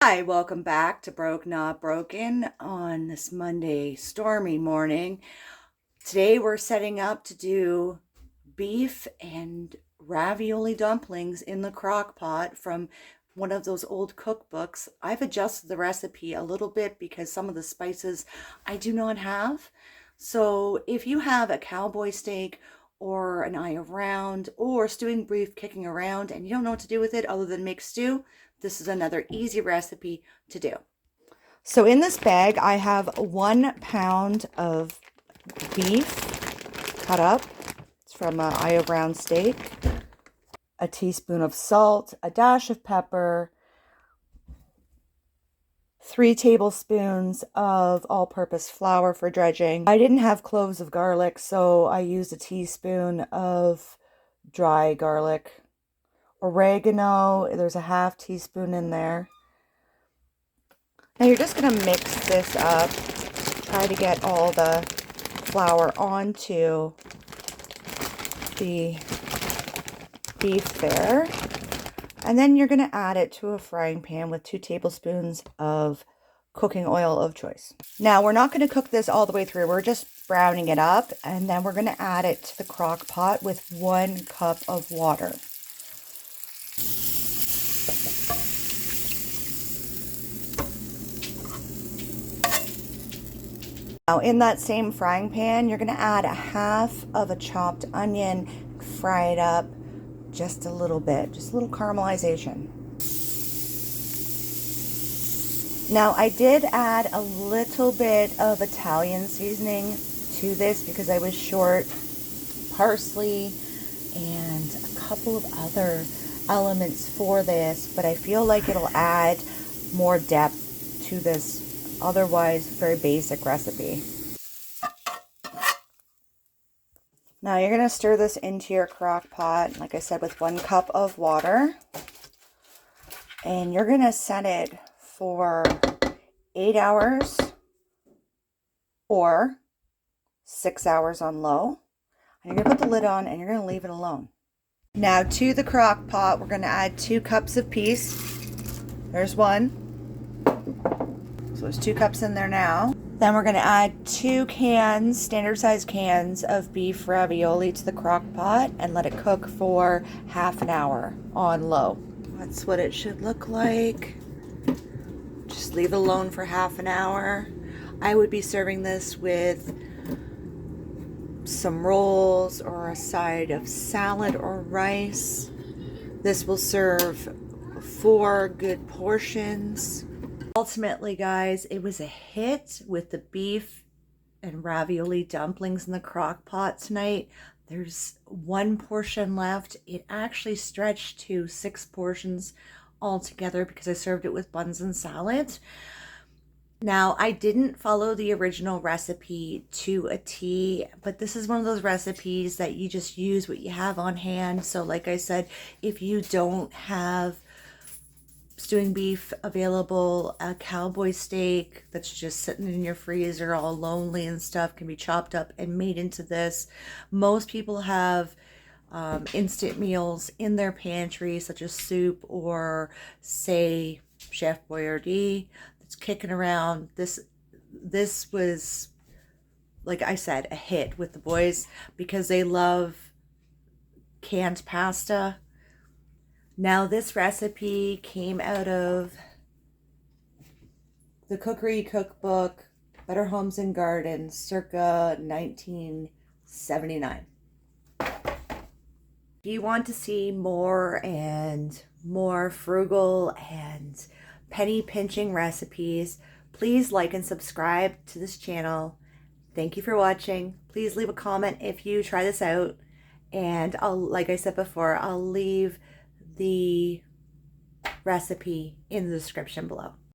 Hi, welcome back to Broke Not Broken on this Monday stormy morning. Today we're setting up to do beef and ravioli dumplings in the crock pot from one of those old cookbooks. I've adjusted the recipe a little bit because some of the spices I do not have. So if you have a cowboy steak or an eye of round or stewing beef kicking around and you don't know what to do with it other than make stew, this is another easy recipe to do. So in this bag, I have 1 pound of beef cut up. It's from an eye of round steak. A teaspoon of salt, a dash of pepper, 3 tablespoons of all-purpose flour for dredging. I didn't have cloves of garlic, so I used a teaspoon of dry garlic. Oregano, there's a half teaspoon in there. Now you're just going to mix this up, try to get all the flour onto the beef there. And then you're going to add it to a frying pan with 2 tablespoons of cooking oil of choice. Now we're not going to cook this all the way through, we're just browning it up, and then we're going to add it to the crock pot with 1 cup of water. Now in that same frying pan, you're going to add a half of a chopped onion, fry it up just a little bit, just a little caramelization. Now I did add a little bit of Italian seasoning to this because I was short parsley and a couple of other elements for this, but I feel like it'll add more depth to this otherwise very basic recipe. Now you're going to stir this into your crock pot, like I said, with 1 cup of water. And you're going to set it for 8 hours or 6 hours on low. And you're going to put the lid on and you're going to leave it alone. Now to the crock pot, we're going to add 2 cups of peas. There's 1. So there's 2 cups in there now. Then we're going to add 2 cans, standard size cans of beef ravioli to the crock pot and let it cook for half an hour on low. That's what it should look like. Just leave it alone for half an hour. I would be serving this with some rolls or a side of salad or rice. This will serve 4 good portions. Ultimately, guys, it was a hit with the beef and ravioli dumplings in the crock pot tonight. There's 1 portion left. It actually stretched to 6 portions altogether because I served it with buns and salad. Now, I didn't follow the original recipe to a T, but this is one of those recipes that you just use what you have on hand. So like I said, if you don't have stewing beef available, a cowboy steak that's just sitting in your freezer all lonely and stuff can be chopped up and made into this. Most people have instant meals in their pantry, such as soup or, say, Chef Boyardee that's kicking around. This was, like I said, a hit with the boys because they love canned pasta. Now this recipe came out of the Cookery Cookbook, Better Homes and Gardens, circa 1979. If you want to see more and more frugal and penny pinching recipes, please like and subscribe to this channel. Thank you for watching. Please leave a comment if you try this out. And like I said before, I'll leave the recipe in the description below.